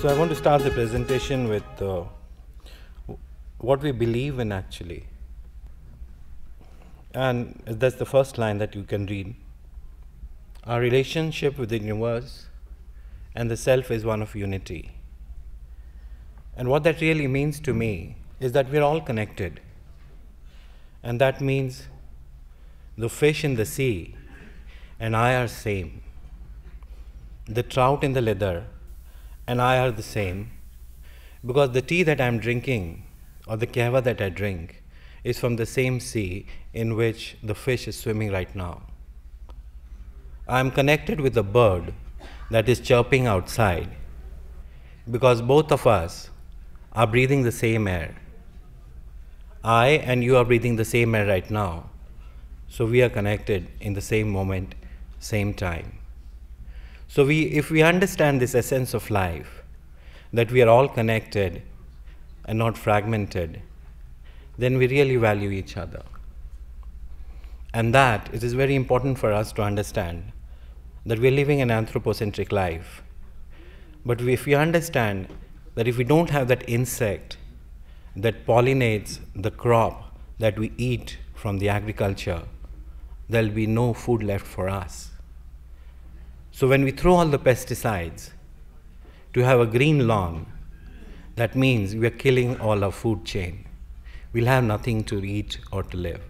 So I want to start the presentation with what we believe in actually. And that's the first line that you can read. Our relationship with the universe and the self is one of unity. And what that really means to me is that we're all connected. And that means the fish in the sea and I are same. The trout in the leather and I are the same, because the tea that I'm drinking or the kahwa that I drink is from the same sea in which the fish is swimming right now. I'm connected with the bird that is chirping outside because both of us are breathing the same air. I and you are breathing the same air right now, so we are connected in the same moment, same time. So if we understand this essence of life, that we are all connected and not fragmented, then we really value each other. And that it is very important for us to understand that we are living an anthropocentric life. But if we understand that if we don't have that insect that pollinates the crop that we eat from the agriculture, there will be no food left for us. So when we throw all the pesticides to have a green lawn, that means we are killing all our food chain. We'll have nothing to eat or to live.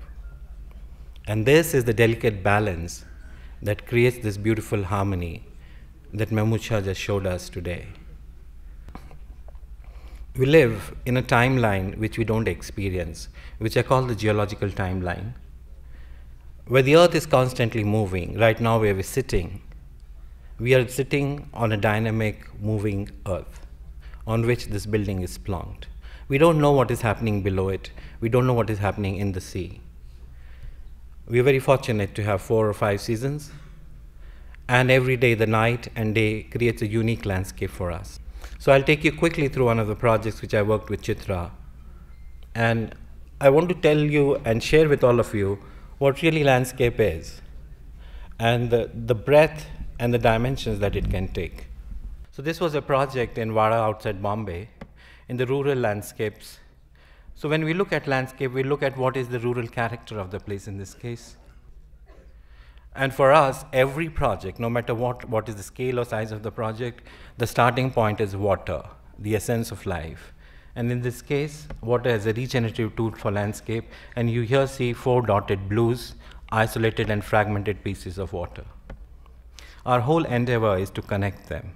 And this is the delicate balance that creates this beautiful harmony that Mehmood Shah just showed us today. We live in a timeline which we don't experience, which I call the geological timeline, where the earth is constantly moving. Right now where we're sitting, we are sitting on a dynamic, moving earth on which this building is plonked. We don't know what is happening below it. We don't know what is happening in the sea. We are very fortunate to have 4 or 5 seasons, and every day, the night and day creates a unique landscape for us. So I'll take you quickly through one of the projects which I worked with Chitra, and I want to tell you and share with all of you what really landscape is and the breadth and the dimensions that it can take. So this was a project in Wada outside Bombay in the rural landscapes. So when we look at landscape, we look at what is the rural character of the place in this case. And for us, every project, no matter what is the scale or size of the project, the starting point is water, the essence of life. And in this case, water is a regenerative tool for landscape, and you here see 4 dotted blues, isolated and fragmented pieces of water. Our whole endeavor is to connect them.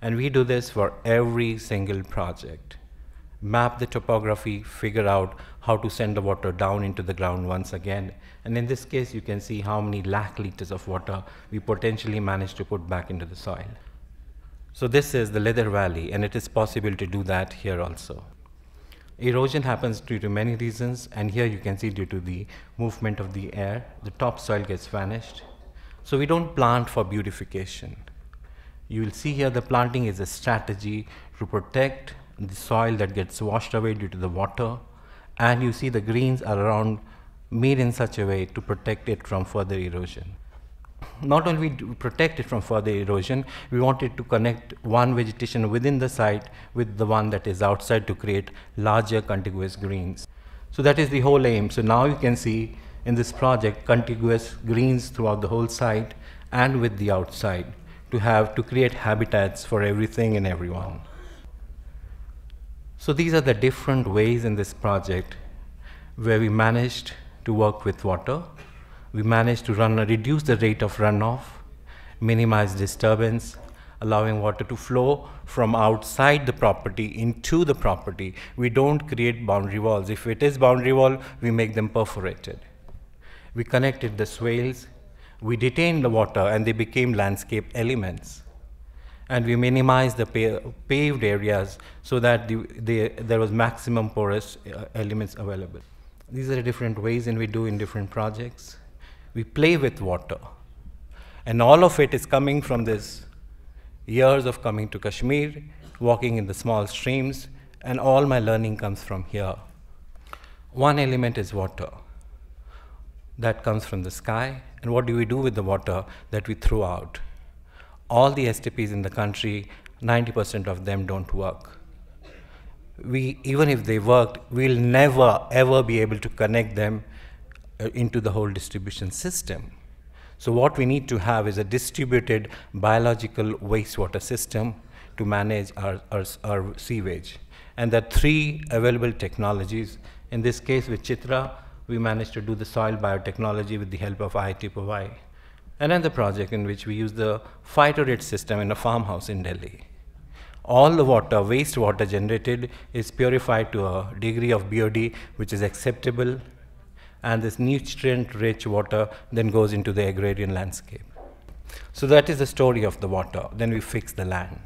And we do this for every single project. Map the topography, figure out how to send the water down into the ground once again. And in this case, you can see how many lakh liters of water we potentially managed to put back into the soil. So this is the Leather Valley, and it is possible to do that here also. Erosion happens due to many reasons, and here you can see due to the movement of the air, the topsoil gets vanished. So we don't plant for beautification. You will see here the planting is a strategy to protect the soil that gets washed away due to the water, and you see the greens are around made in such a way to protect it from further erosion. Not only do we protect it from further erosion, we wanted to connect one vegetation within the site with the one that is outside to create larger contiguous greens. So that is the whole aim. So now you can see in this project contiguous greens throughout the whole site and with the outside to create habitats for everything and everyone. So these are the different ways in this project where we managed to work with water. We managed to reduce the rate of runoff, minimize disturbance, allowing water to flow from outside the property into the property. We don't create boundary walls. If it is boundary wall, we make them perforated. We connected the swales, we detained the water, and they became landscape elements. And we minimized the paved areas so that there was maximum porous elements available. These are the different ways we do in different projects. We play with water. And all of it is coming from this years of coming to Kashmir, walking in the small streams, and all my learning comes from here. One element is water. That comes from the sky. And what do we do with the water that we throw out? All the STPs in the country 90% of them don't work. Even if they worked, we'll never ever be able to connect them into the whole distribution system. So what we need to have is a distributed biological wastewater system to manage our sewage. And there are 3 available technologies. In this case with Chitra, we managed to do the soil biotechnology with the help of IITPY. Another project in which we use the phytorate system in a farmhouse in Delhi. All the water, wastewater generated is purified to a degree of BOD which is acceptable, and this nutrient-rich water then goes into the agrarian landscape. So that is the story of the water. Then we fix the land.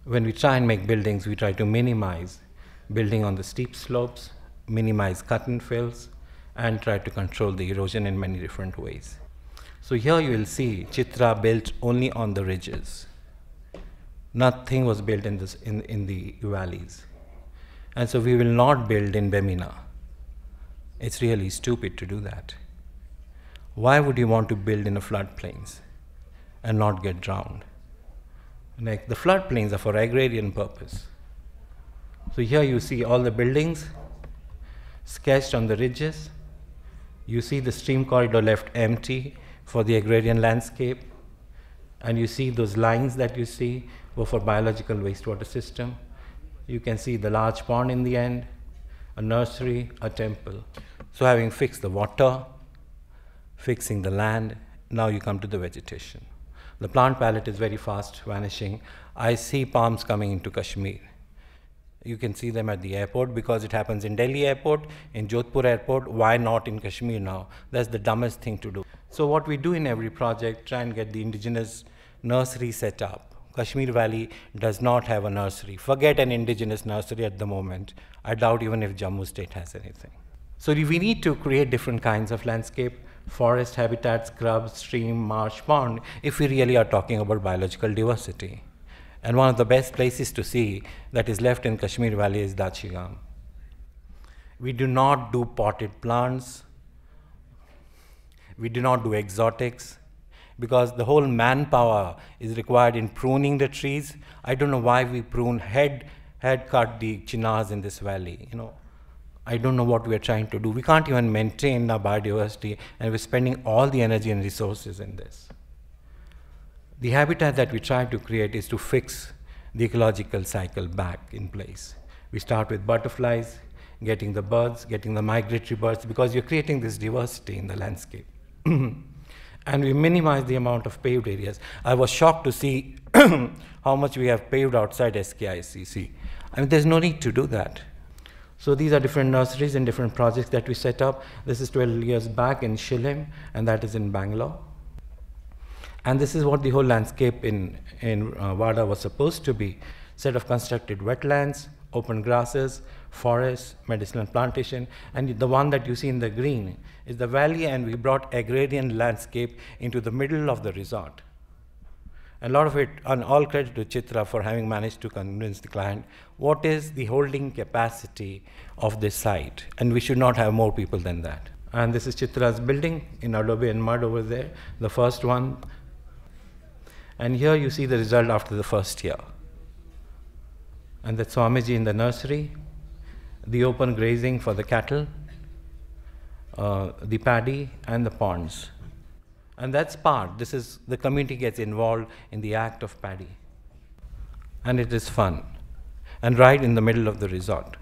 When we try and make buildings, we try to minimize building on the steep slopes, minimize cut and fills, and try to control the erosion in many different ways. So here you will see Chitra built only on the ridges. Nothing was built in the valleys. And so we will not build in Bemina. It's really stupid to do that. Why would you want to build in the floodplains and not get drowned? Like, the floodplains are for agrarian purpose. So here you see all the buildings sketched on the ridges. You see the stream corridor left empty for the agrarian landscape. And you see those lines that you see were for biological wastewater system. You can see the large pond in the end, a nursery, a temple. So having fixed the water, fixing the land, now you come to the vegetation. The plant palette is very fast vanishing. I see palms coming into Kashmir. You can see them at the airport because it happens in Delhi airport, in Jodhpur airport. Why not in Kashmir now? That's the dumbest thing to do. So what we do in every project, try and get the indigenous nursery set up. Kashmir Valley does not have a nursery. Forget an indigenous nursery at the moment. I doubt even if Jammu state has anything. So we need to create different kinds of landscape, forest habitats, scrub, stream, marsh, pond, if we really are talking about biological diversity. And one of the best places to see that is left in Kashmir Valley is Dachigam. We do not do potted plants. We do not do exotics, because the whole manpower is required in pruning the trees. I don't know why we prune head cut the chinars in this valley. I don't know what we are trying to do. We can't even maintain our biodiversity, and we're spending all the energy and resources in this. The habitat that we try to create is to fix the ecological cycle back in place. We start with butterflies, getting the birds, getting the migratory birds, because you're creating this diversity in the landscape. And we minimize the amount of paved areas. I was shocked to see how much we have paved outside SKICC. I mean, there's no need to do that. So these are different nurseries and different projects that we set up. This is 12 years back in Shillem, and that is in Bangalore. And this is what the whole landscape in Wada was supposed to be. Set of constructed wetlands, open grasses, forests, medicinal plantation, and the one that you see in the green is the valley, and we brought agrarian landscape into the middle of the resort. A lot of it, and all credit to Chitra for having managed to convince the client what is the holding capacity of this site, and we should not have more people than that. And this is Chitra's building in adobe and mud over there, the first one. And here you see the result after the first year. And that's Swamiji in the nursery, the open grazing for the cattle, the paddy, and the ponds. And that's part. This is, the community gets involved in the act of paddy. And it is fun. And right in the middle of the resort.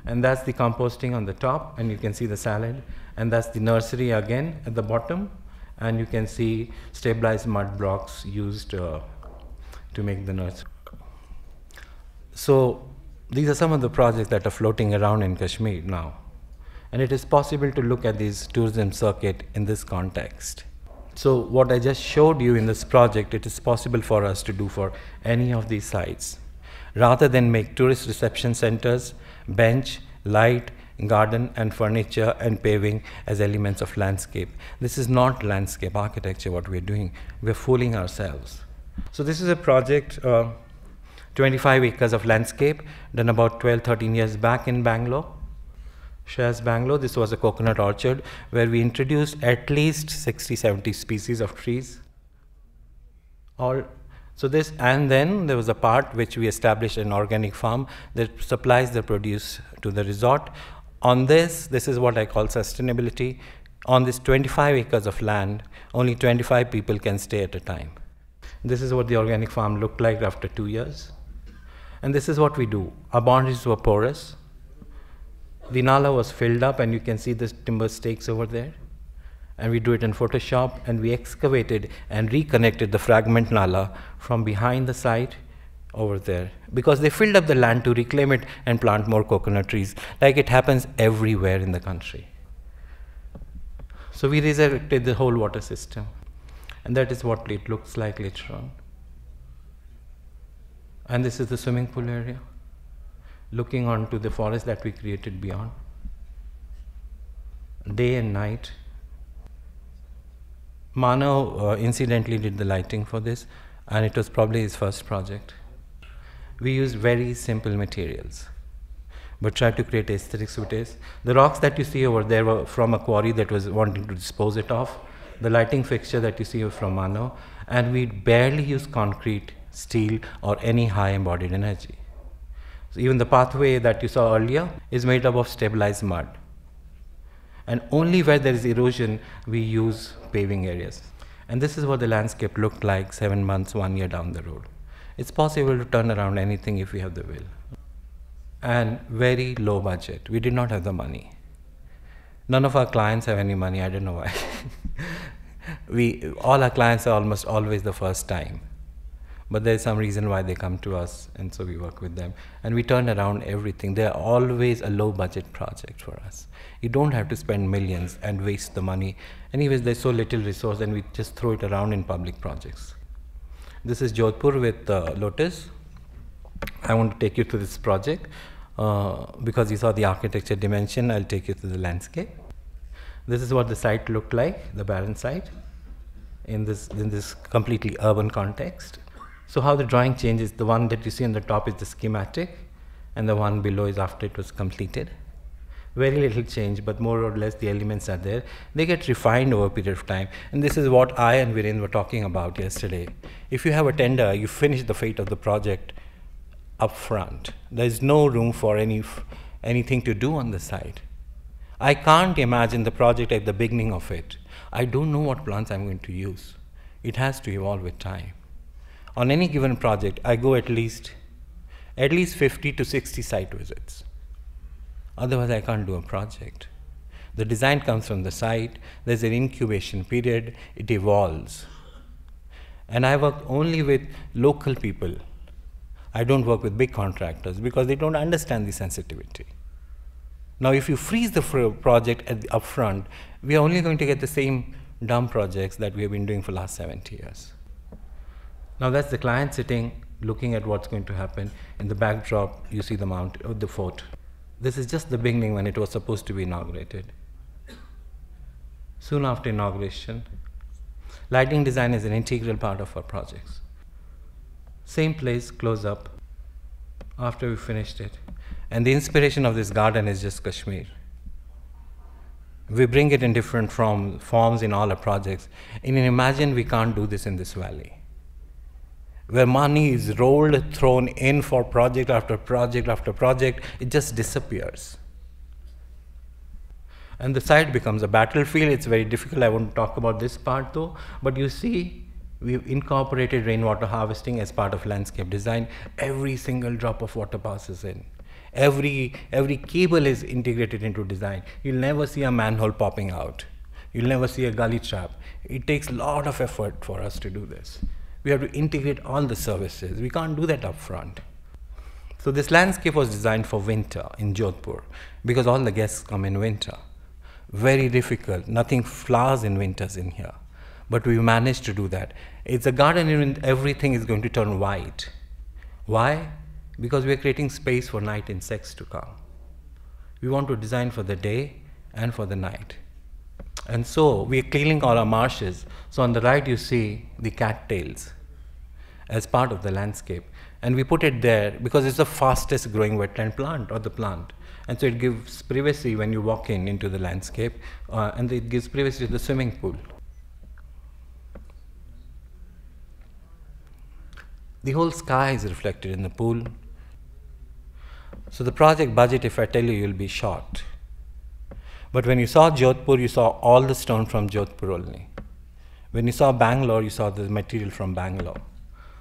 And that's the composting on the top, and you can see the salad. And that's the nursery again at the bottom. And you can see stabilized mud blocks used to make the nursery. So these are some of the projects that are floating around in Kashmir now. And it is possible to look at this tourism circuit in this context. So what I just showed you in this project, it is possible for us to do for any of these sites. Rather than make tourist reception centers, bench, light, garden, and furniture and paving as elements of landscape. This is not landscape architecture what we're doing. We're fooling ourselves. So this is a project, 25 acres of landscape, done about 12, 13 years back in Bangalore. Shares Bangalore. This was a coconut orchard where we introduced at least 60, 70 species of trees. All So this, and then there was a part which we established an organic farm that supplies the produce to the resort. On this is what I call sustainability. On this 25 acres of land, only 25 people can stay at a time. This is what the organic farm looked like after 2 years. And this is what we do. Our boundaries were porous. The nala was filled up, and you can see the timber stakes over there. And we do it in Photoshop, and we excavated and reconnected the fragment nala from behind the site over there, because they filled up the land to reclaim it and plant more coconut trees, like it happens everywhere in the country. So we resurrected the whole water system, and that is what it looks like later on. And this is the swimming pool area, looking onto the forest that we created beyond. Day and night. Manav incidentally did the lighting for this, and it was probably his first project. We used very simple materials, but tried to create aesthetics with this. The rocks that you see over there were from a quarry that was wanting to dispose it off. The lighting fixture that you see was from Manav, and we barely use concrete, steel, or any high embodied energy. So even the pathway that you saw earlier is made up of stabilized mud. And only where there is erosion, we use paving areas. And this is what the landscape looked like 7 months, 1 year down the road. It's possible to turn around anything if we have the will. And very low budget. We did not have the money. None of our clients have any money, I don't know why. All our clients are almost always the first time. But there's some reason why they come to us, and so we work with them. And we turn around everything. They're always a low budget project for us. You don't have to spend millions and waste the money. Anyways, there's so little resource, and we just throw it around in public projects. This is Jodhpur with Lotus. I want to take you to this project. Because you saw the architecture dimension, I'll take you to the landscape. This is what the site looked like, the barren site, in this completely urban context. So how the drawing changes, the one that you see on the top is the schematic, and the one below is after it was completed. Very little change, but more or less the elements are there. They get refined over a period of time. And this is what I and Viren were talking about yesterday. If you have a tender, you finish the fate of the project up front. There is no room for anything to do on the site. I can't imagine the project at the beginning of it. I don't know what plants I'm going to use. It has to evolve with time. On any given project, I go at least 50 to 60 site visits. Otherwise, I can't do a project. The design comes from the site, there's an incubation period, it evolves. And I work only with local people. I don't work with big contractors because they don't understand the sensitivity. Now, if you freeze the project at the upfront, we are only going to get the same dumb projects that we have been doing for the last 70 years. Now, that's the client sitting, looking at what's going to happen. In the backdrop, you see the the fort. This is just the beginning when it was supposed to be inaugurated. Soon after inauguration, lighting design is an integral part of our projects. Same place, close up, after we finished it. And the inspiration of this garden is just Kashmir. We bring it in different forms in all our projects. And imagine we can't do this in this valley, where money is rolled, thrown in for project after project after project, it just disappears. And the site becomes a battlefield. It's very difficult. I won't talk about this part though, but you see, we've incorporated rainwater harvesting as part of landscape design. Every single drop of water passes in. Every cable is integrated into design. You'll never see a manhole popping out. You'll never see a gully trap. It takes a lot of effort for us to do this. We have to integrate all the services. We can't do that up front. So this landscape was designed for winter in Jodhpur because all the guests come in winter. Very difficult. Nothing flowers in winters in here. But we managed to do that. It's a garden in everything is going to turn white. Why? Because we are creating space for night insects to come. We want to design for the day and for the night. And so we are cleaning all our marshes. So on the right you see the cattails as part of the landscape. And we put it there because it's the fastest growing wetland plant or the plant. And so it gives privacy when you walk into the landscape, and it gives privacy to the swimming pool. The whole sky is reflected in the pool. So the project budget, if I tell you, you'll be shocked. But when you saw Jodhpur, you saw all the stone from Jodhpur only. When you saw Bangalore, you saw the material from Bangalore.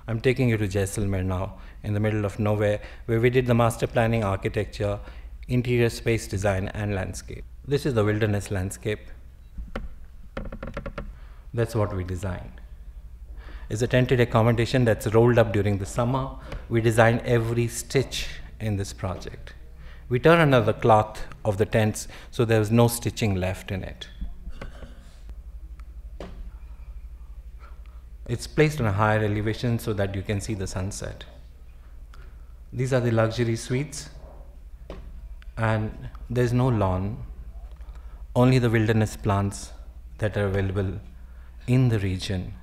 I'm taking you to Jaisalmer now, in the middle of nowhere, where we did the master planning, architecture, interior space design, and landscape. This is the wilderness landscape. That's what we designed. It's a tented accommodation that's rolled up during the summer. We designed every stitch in this project. We turn another cloth of the tents so there was no stitching left in it. It's placed on a higher elevation so that you can see the sunset. These are the luxury suites, and there's no lawn, only the wilderness plants that are available in the region.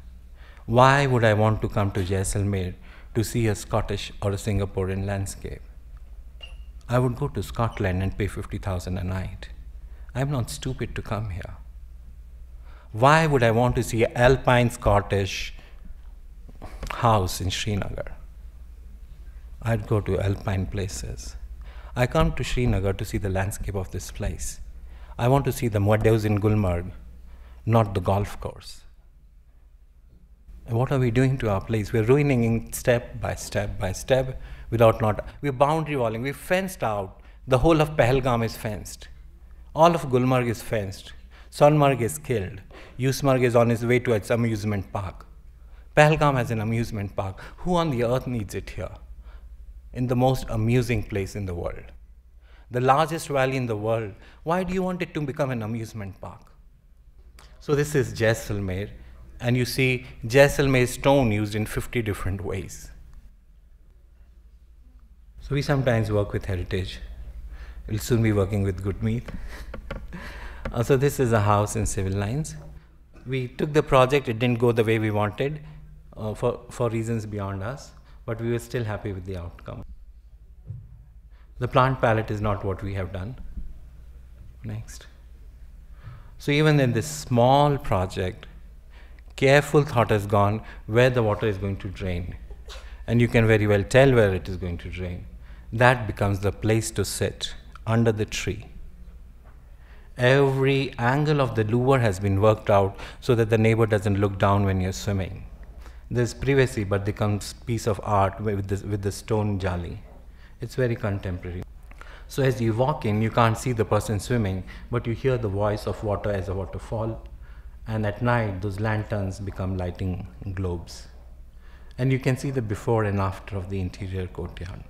Why would I want to come to Jaisalmer to see a Scottish or a Singaporean landscape? I would go to Scotland and pay 50,000 a night. I'm not stupid to come here. Why would I want to see an alpine Scottish house in Srinagar? I'd go to alpine places. I come to Srinagar to see the landscape of this place. I want to see the meadows in Gulmarg, not the golf course. And what are we doing to our place? We're ruining it step by step by step we're boundary walling, we've fenced out. The whole of Pahalgam is fenced. All of Gulmarg is fenced. Sonmarg is killed. Yusmarg is on his way to its amusement park. Pahalgam has an amusement park. Who on the earth needs it here? In the most amusing place in the world. The largest valley in the world. Why do you want it to become an amusement park? So this is Jaisalmer, and you see Jaisalmer stone used in 50 different ways. So we sometimes work with heritage. We'll soon be working with good meat. So this is a house in civil lines. We took the project, it didn't go the way we wanted for reasons beyond us, but we were still happy with the outcome. The plant palette is not what we have done. Next. So even in this small project, careful thought has gone where the water is going to drain. And you can very well tell where it is going to drain. That becomes the place to sit, under the tree. Every angle of the louvre has been worked out so that the neighbor doesn't look down when you're swimming. There's privacy, but there comes piece of art with the stone jali. It's very contemporary. So as you walk in, you can't see the person swimming, but you hear the voice of water as a waterfall. And at night, those lanterns become lighting globes. And you can see the before and after of the interior courtyard.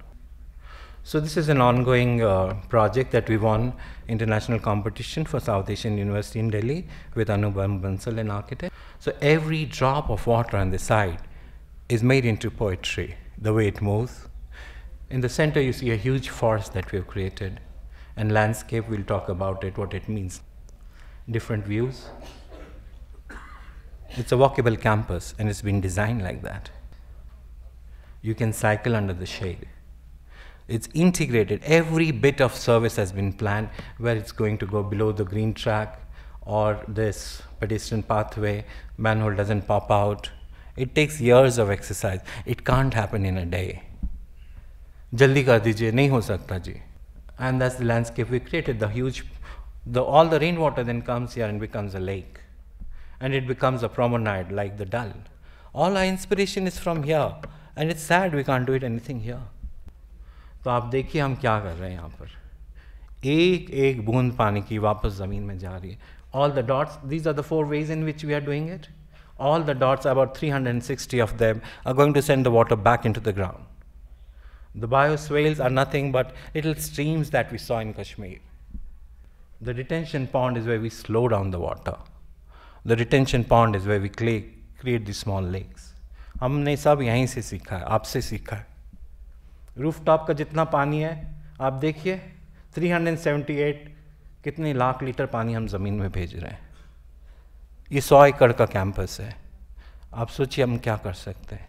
So this is an ongoing project that we won international competition for South Asian University in Delhi with Anubhav Bansal, an architect. So every drop of water on the side is made into poetry, the way it moves. In the center, you see a huge forest that we have created. And landscape, we'll talk about it, what it means. Different views. It's a walkable campus, and it's been designed like that. You can cycle under the shade. It's integrated. Every bit of service has been planned, where it's going to go below the green track or this pedestrian pathway, manhole doesn't pop out. It takes years of exercise. It can't happen in a day. Jaldi kar dijiye, nahi ho sakta ji. And that's the landscape we created. All the rainwater then comes here and becomes a lake. And it becomes a promenade like the Dal. All our inspiration is from here. And it's sad we can't do it anything here. तो आप देखिए हम क्या कर रहे हैं यहाँ पर. एक एक बूंद पानी की वापस ज़मीन में जा रही है. All the dots, these are the 4 ways in which we are doing it. All the dots, about 360 of them, are going to send the water back into the ground. The bioswales are nothing but little streams that we saw in Kashmir. The detention pond is where we slow down the water. The detention pond is where we create these small lakes. हमने सब यहीं से सीखा है, आपसे सीखा है. Rooftop का जितना पानी है, आप देखिए 378 कितने लाख लीटर पानी हम ज़मीन में भेज रहे हैं. ये 100 एकड़ का कैंपस है. आप सोचिए हम क्या कर सकते हैं.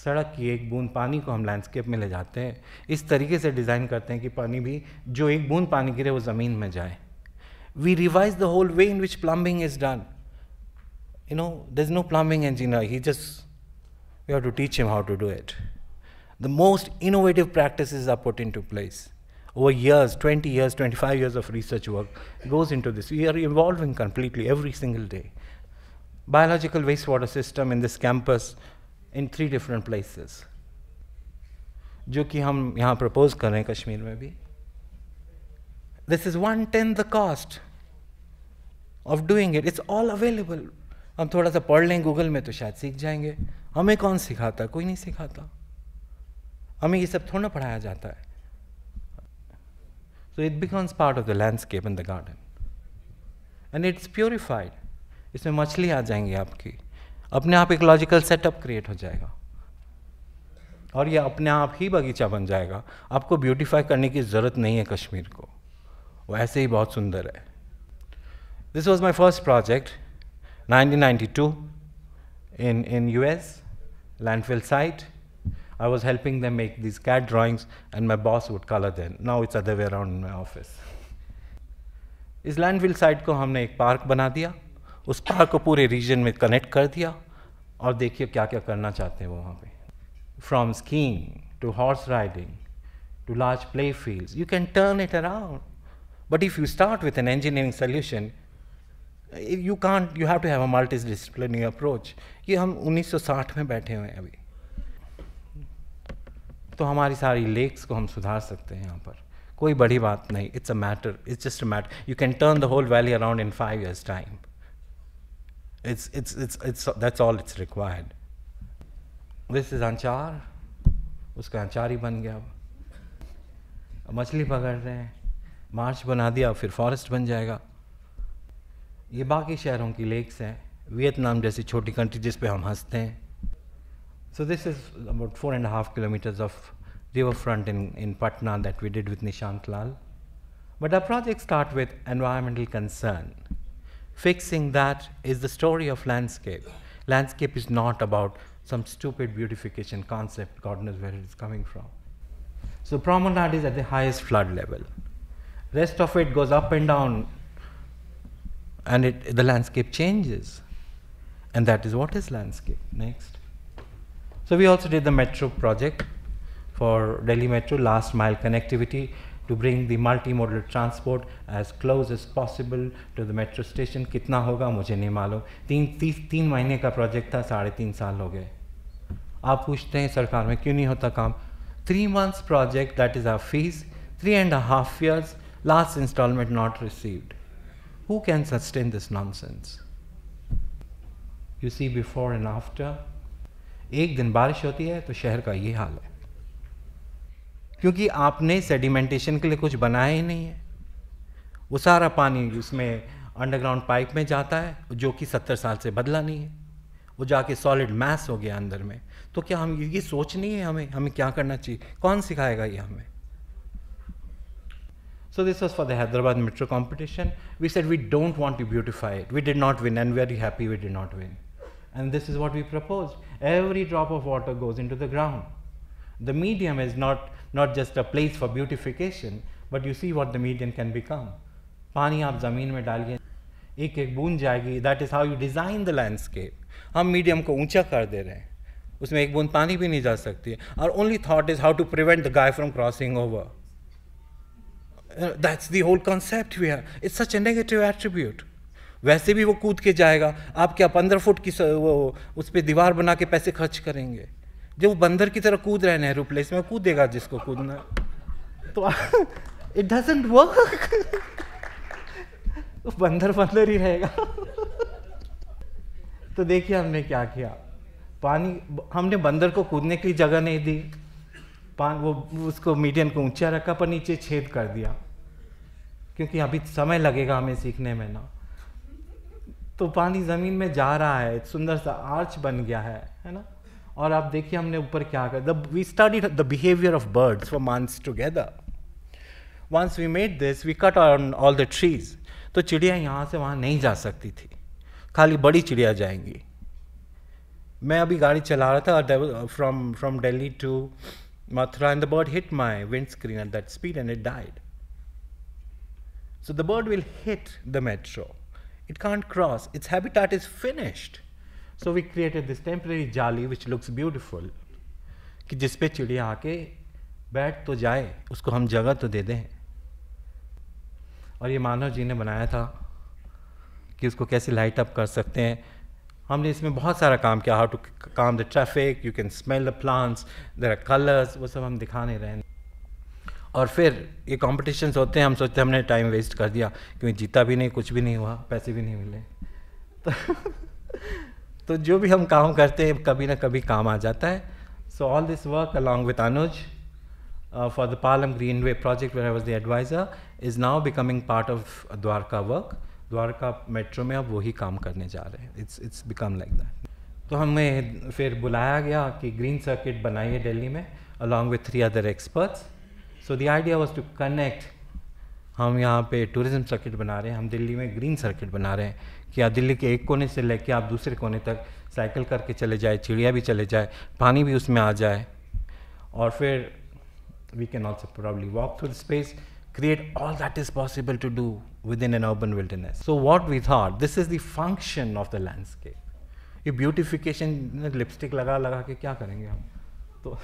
सड़क की एक बूंद पानी को हम लैंडस्केप में ले जाते हैं. इस तरीके से डिज़ाइन करते हैं कि पानी भी जो एक बूंद पानी गिरे वो ज़मीन में जाए. We revise the whole way in which plumbing is done. You know, there's no plumbing engineer. He just We have to teach him how to do it. The most innovative practices are put into place. Over years, 20 years, 25 years of research work goes into this. We are evolving completely every single day. Biological wastewater system in this campus in 3 different places, जो कि हम यहाँ propose कर रहे हैं कश्मीर में भी. This is 1/10 the cost of doing it. It's all available. हम थोड़ा सा पढ़ लें गूगल में तो शायद सीख जाएंगे. हमें कौन सिखाता? कोई नहीं सिखाता. हमें ये सब थोड़ा ना पढ़ाया जाता है. So it becomes part of the landscape in the garden. And it's purified. इसमें मछली आ जाएंगी आपकी. अपने आप इकोलॉजिकल सेटअप क्रिएट हो जाएगा. और ये अपने आप ही बगीचा बन जाएगा. आपको ब्यूटीफाई करने की ज़रूरत नहीं है कश्मीर को. वो ऐसे ही बहुत सुंदर है. This was my first project, 1992, in US, landfill site. I was helping them make these CAD drawings and my boss would color them. Now it's other way around in my office. इस landfill site को हमने एक park बना दिया. उस park को पूरे reason में कनेक्ट कर दिया और देखिए क्या क्या करना चाहते हैं वो वहाँ पे. From skiing to horse riding to large play fields, you can turn it around. But if you start with an engineering solution, you can't. You have to have a multidisciplinary approach. ये हम 1960 में बैठे हुए हैं अभी. तो हमारी सारी लेक्स को हम सुधार सकते हैं यहाँ पर. कोई बड़ी बात नहीं. It's a matter. It's just a matter. You can turn the whole valley around in 5 years' time. That's all it's required. This is अंचार. उसका अंचार ही बन गया. अब मछली पकड़ रहे हैं. मार्च बना दिया फिर फॉरेस्ट बन जाएगा. ये बाकी शहरों की लेक्स हैं. वियतनाम जैसी छोटी कंट्री जिस पे हम हंसते हैं. So this is about 4.5 kilometers of riverfront in Patna that we did with Nishant Lal. But our projects start with environmental concern. Fixing that is the story of landscape. Landscape is not about some stupid beautification concept, God knows where it is coming from. So promenade is at the highest flood level. Rest of it goes up and down and the landscape changes. And that is what is landscape. Next. So we also did the metro project for Delhi Metro, last mile connectivity, to bring the multimodal transport as close as possible to the metro station. कितना होगा मुझे नहीं मालूम. 3 महीने का project था, 3.5 साल हो गए. आप पूछते हैं सरकार में क्यों नहीं होता काम. 3 months project, that is our fees. 3.5 years, last installment not received. Who can sustain this nonsense? You see before and after. एक दिन बारिश होती है तो शहर का ये हाल है. क्योंकि आपने सेडिमेंटेशन के लिए कुछ बनाया ही नहीं है. वो सारा पानी उसमें अंडरग्राउंड पाइप में जाता है जो कि 70 साल से बदला नहीं है. वो जाके सॉलिड मैस हो गया अंदर में. तो क्या हम ये सोच नहीं है हमें क्या करना चाहिए. कौन सिखाएगा ये हमें. So this was for the Hyderabad Metro competition. We said we don't want to beautify it. We did not win and very happy we did not win. And this is what we proposed. Every drop of water goes into the ground. The medium is not just a place for beautification, but you see what the medium can become. पानी आप ज़मीन में डालिए, एक एक बूंद जाएगी. That is how you design the landscape. हम मीडियम को ऊंचा कर दे रहे हैं. उसमें एक बूंद पानी भी नहीं जा सकती है. Our only thought is how to prevent the guy from crossing over. That's the whole concept we have. It's such a negative attribute. वैसे भी वो कूद के जाएगा. आप क्या 15 फुट की वो उस पर दीवार बना के पैसे खर्च करेंगे. जब वो बंदर की तरह कूद रहे हैं नेहरू प्लेस में, कूदेगा जिसको कूदना. तो इट डजंट वर्क. बंदर ही रहेगा. तो देखिए हमने क्या किया. पानी हमने बंदर को कूदने की जगह नहीं दी. वो उसको मीडियम को ऊंचा रखा पर नीचे छेद कर दिया. क्योंकि अभी समय लगेगा हमें सीखने में ना. तो पानी ज़मीन में जा रहा है. एक सुंदर सा आर्च बन गया है ना. और आप देखिए हमने ऊपर क्या कर. We studied the behaviour of birds for months together. Once we made this we cut on all the trees. तो चिड़िया यहाँ से वहाँ नहीं जा सकती थी. खाली बड़ी चिड़िया जाएंगी. मैं अभी गाड़ी चला रहा था from Delhi to Mathura and the bird hit my windscreen at that speed and it died. So the bird will hit the metro. It can't cross. Its habitat is finished. So we created this temporary jali which looks beautiful, कि जिस पे चिड़िया आके बैठ तो जाए, उसको हम जगह तो दे दें। और ये मानव जी ने बनाया था कि उसको कैसे लाइट अप कर सकते हैं। हमने इसमें बहुत सारा काम किया, how to calm the traffic, you can smell the plants, there are colours, वो सब हम दिखा नहीं रहे हैं। और फिर ये कॉम्पिटिशन्स होते हैं, हम सोचते हैं हमने टाइम वेस्ट कर दिया, क्योंकि जीता भी नहीं, कुछ भी नहीं हुआ, पैसे भी नहीं मिले। तो जो भी हम काम करते हैं कभी ना कभी काम आ जाता है। So all this work along with Anuj for the Palam Greenway project where I was the advisor is now becoming part of Dwarka work. Dwarka metro में अब वही काम करने जा रहे हैं. It's become like that. तो हमें फिर बुलाया गया कि ग्रीन सर्किट बनाइए दिल्ली में along with 3 other experts. So the idea was to connect. हम यहाँ पे टूरिज्म सर्किट बना रहे हैं, हम दिल्ली में ग्रीन सर्किट बना रहे हैं कि आप दिल्ली के एक कोने से लेके आप दूसरे कोने तक साइकिल करके चले जाए, चिड़िया भी चले जाए, पानी भी उसमें आ जाए, और फिर we can also probably walk through the space, create all that is possible to do within an urban wilderness. So what we thought, this is the function of the landscape. ये beautification, lipstick लगा लगा के क्या करेंगे हम? तो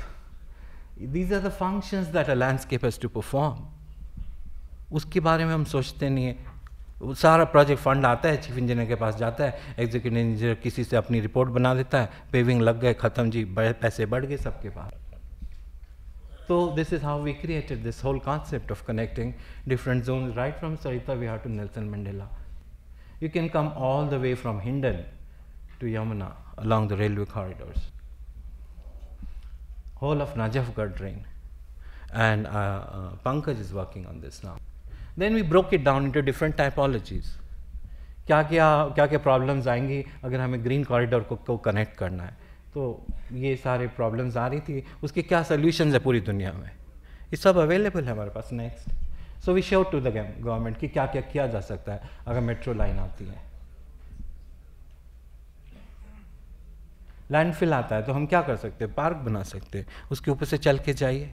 these are the functions that a landscape has to perform. उसके बारे में हम सोचते नहीं है। सारा प्रोजेक्ट फंड आता है, चीफ इंजीनियर के पास जाता है, एग्जीक्यूटिव इंजीनियर किसी से अपनी रिपोर्ट बना देता है, पेविंग लग गए, ख़त्म जी, पैसे बढ़ गए सबके पास। So this is how we created this whole concept of connecting different zones right from Sarita Vihar to Nelson Mandela. You can come all the way from Hindon to Yamuna along the railway corridors. Whole of Najafgarh drain, and Pankaj is working on this now. Then we broke it down into different typologies. क्या क्या problems आएंगी अगर हमें green corridor को connect करना है, तो ये सारे प्रॉब्लम्स आ रही थी, उसके क्या सोल्यूशंस है पूरी दुनिया में, ये सब अवेलेबल है हमारे पास। Next, so we show to the government कि क्या क्या किया जा सकता है अगर मेट्रो लाइन आती है। लैंडफिल आता है तो हम क्या कर सकते हैं, पार्क बना सकते हैं, उसके ऊपर से चल के जाइए।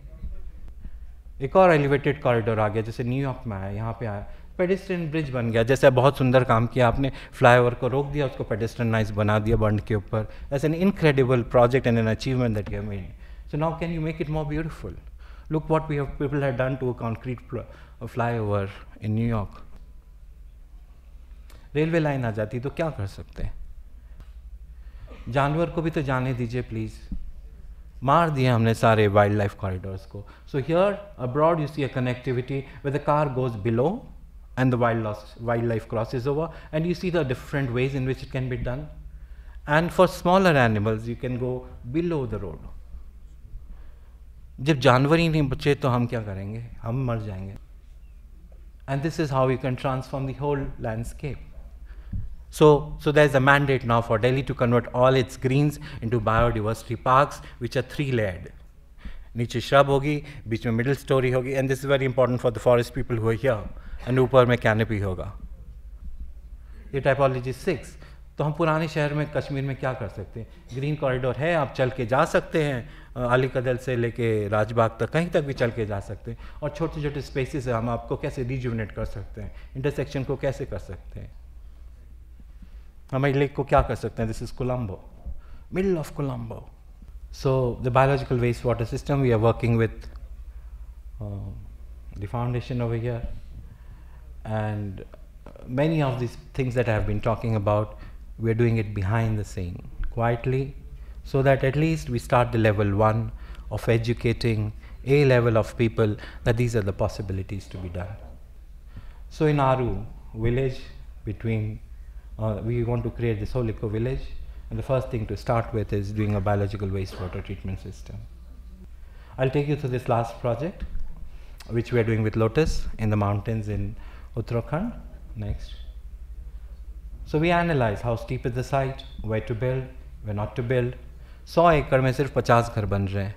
एक और एलिवेटेड कॉरिडोर आ गया, जैसे न्यूयॉर्क में आया, यहाँ पे आया, पेडेस्ट्रियन ब्रिज बन गया, जैसे बहुत सुंदर काम किया आपने, फ्लाईओवर को रोक दिया, उसको पेडेस्ट्रियनाइज बना दिया बंड के ऊपर। That's an incredible project and an achievement that you have made. So now can you make it more beautiful? Look what we have people have done to a concrete flyover in New York. Railway line आ जाती तो क्या कर सकते हैं? जानवर को भी तो जाने दीजिए प्लीज़। मार दिए हमने सारे वाइल्ड लाइफ कॉरिडोर्स को। So here abroad you see a connectivity where the car goes below and the wildlife crosses over, and you see the different ways in which it can be done. And for smaller animals you can go below the road. जब जानवर ही नहीं बचे तो हम क्या करेंगे, हम मर जाएंगे। And this is how you can transform the whole landscape. So there is a mandate now for Delhi to convert all its greens into biodiversity parks which are 3 layered. नीचे shrub होगी, बीच में middle story होगी, and this is very important for the forest people who are here, and ऊपर में canopy होगा। ये typology 6। तो हम पुराने शहर में कश्मीर में क्या कर सकते हैं, ग्रीन कॉरिडोर है, आप चल के जा सकते हैं, अली कदल से लेके राजबाग तक, कहीं तक भी चल के जा सकते हैं, और छोटे छोटे स्पेसेस है, हम आपको कैसे रिजुवनेट कर सकते हैं, इंटरसेक्शन को कैसे कर सकते हैं, हमारे लेक को क्या कर सकते हैं। This is Colombo, middle of Colombo. So the biological wastewater system, we are working with the foundation over here, and many of these things that I have been talking about, we are doing it behind the scene, quietly, so that at least we start the level 1 of educating a level of people that these are the possibilities to be done. So in Aru village, we want to create this whole eco village. And the first thing to start with is doing a biological wastewater treatment system. I'll take you through this last project, which we are doing with Lotus in the mountains in Uttarakhand. Next. So we analyze how steep is the site, where to build, where not to build. 100 एकड़ में सिर्फ 50 घर बन रहे हैं।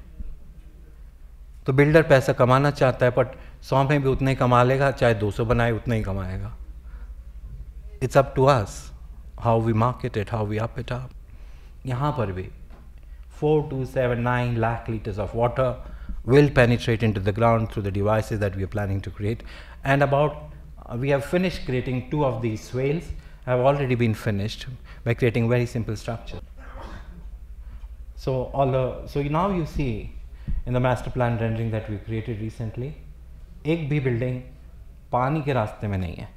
तो builder पैसा कमाना चाहता है, बट 100 में भी उतना ही कमा लेगा, चाहे 200 बनाए उतना ही कमाएगा। It's up to us how we market it, how we up it up. यहाँ पर भी 4,279 lakh liters of water will penetrate into the ground through the devices that we are planning to create. And we have finished creating 2 of these swales, have already been finished by creating very simple structure. So now you see in the master plan rendering that we created recently, एक भी building पानी के रास्ते में नहीं है.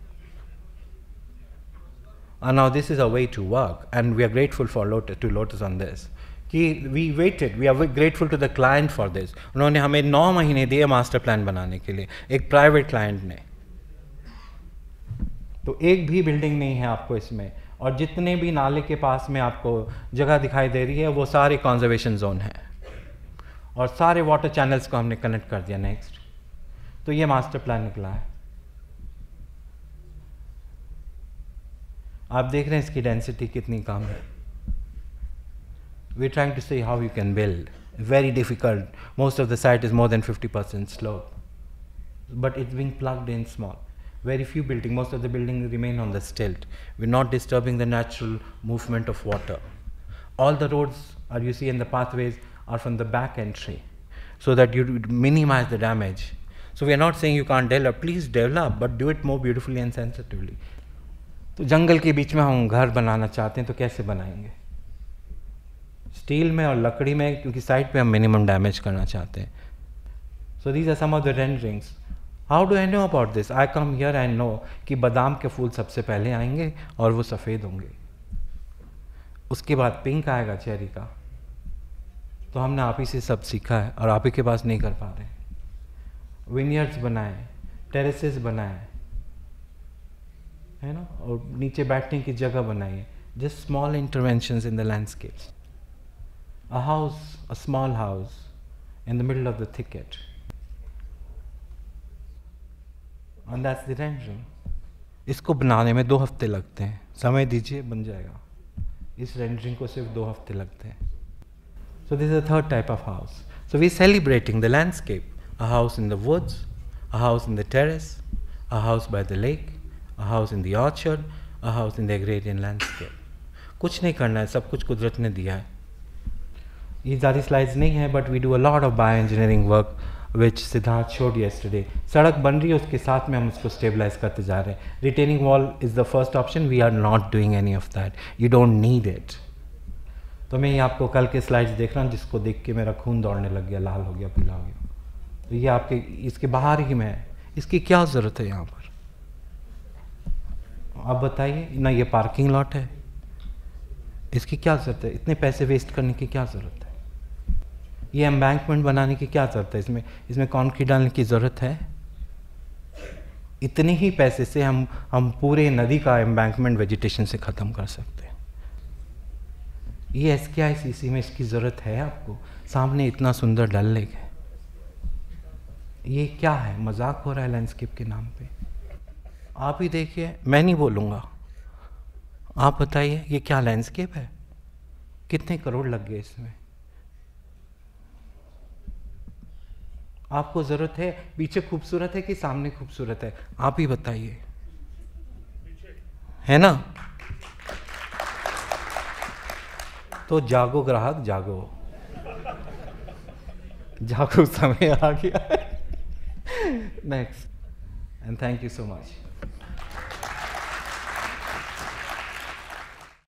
And now this is a way to work, and we are grateful for Lotus on this. कि we waited, we are grateful to the client for this. उन्होंने हमें 9 महीने दिए मास्टर प्लान बनाने के लिए, एक प्राइवेट क्लाइंट ने. तो एक भी बिल्डिंग नहीं है आपको इसमें, और जितने भी नाले के पास में आपको जगह दिखाई दे रही है वो सारे कंजर्वेशन जोन है, और सारे वाटर चैनल्स को हमने कनेक्ट कर दिया. नेक्स्ट, तो ये मास्टर प्लान निकला है. आप देख रहे हैं इसकी डेंसिटी कितनी कम है. We're trying to see how you can build. Very difficult. Most of the site is more than 50% slope. But it's being plugged in small. Very few buildings, most of the buildings remain on the stilt. We're not disturbing the natural movement of water. All the roads you see in the pathways are from the back entry, so that you minimize the damage. So we are not saying you can't develop. Please develop, but do it more beautifully and sensitively. तो जंगल के बीच में हम घर बनाना चाहते हैं तो कैसे बनाएंगे? स्टील में और लकड़ी में, क्योंकि साइड पे हम मिनिमम डैमेज करना चाहते हैं. So these are some of the renderings. How do I know about this? I come here and know कि बादाम के फूल सबसे पहले आएंगे और वो सफ़ेद होंगे, उसके बाद पिंक आएगा चेरी का. तो हमने आप ही से सब सीखा है और आप ही के पास नहीं कर पा रहे. विनियर्ड्स बनाए, टेरेसेस बनाए, है ना, और नीचे बैठने की जगह बनाई. Just small interventions in the landscapes. A house, a small house in the middle of the thicket, and that's the rendering. इसको बनाने में 2 हफ्ते लगते हैं. समय दीजिए, बन जाएगा. इस रेंडरिंग को सिर्फ 2 हफ्ते लगते हैं. So this is the third type of house. So we're celebrating the landscape. A house in the woods, a house in the terrace, a house by the lake, a house in the orchard, a house in the agrarian landscape. कुछ नहीं करना है, सब कुछ कुदरत ने दिया है. ये ज़्यादा स्लाइड्स नहीं है, but we do a lot of bio engineering work which Siddharth showed yesterday. सड़क बन रही है, उसके साथ में हम उसको स्टेबलाइज करते जा रहे हैं. Retaining wall is the first option. We are not doing any of that. You don't need it. तो मैं ये आपको कल के स्लाइड्स देख रहा हूँ, जिसको देख के मेरा खून दौड़ने लग गया, लाल हो गया, पीला हो गया. तो ये आपके इसके बाहर ही में है. इसकी क्या ज़रूरत है यहाँ पर? आप बताइए ना. ये पार्किंग लॉट है, इसकी क्या ज़रूरत है? इतने पैसे वेस्ट करने की क्या ज़रूरत है? ये एम्बैंकमेंट बनाने की क्या ज़रूरत है? इसमें कंक्रीट डालने की ज़रूरत है? इतने ही पैसे से हम पूरे नदी का एम्बैंकमेंट वेजिटेशन से ख़त्म कर सकते हैं. ये SKICC में इसकी ज़रूरत है आपको? सामने इतना सुंदर डल लेक है. ये क्या है? मजाक हो रहा है लैंडस्केप के नाम पे. आप ही देखिए, मैं नहीं बोलूँगा. आप बताइए ये क्या लैंडस्केप है? कितने करोड़ लग गए इसमें? आपको ज़रूरत है? पीछे खूबसूरत है कि सामने खूबसूरत है? आप ही बताइए, है ना? तो जागो ग्राहक, जागो. जागो, समय आ गया. Next, and thank you so much.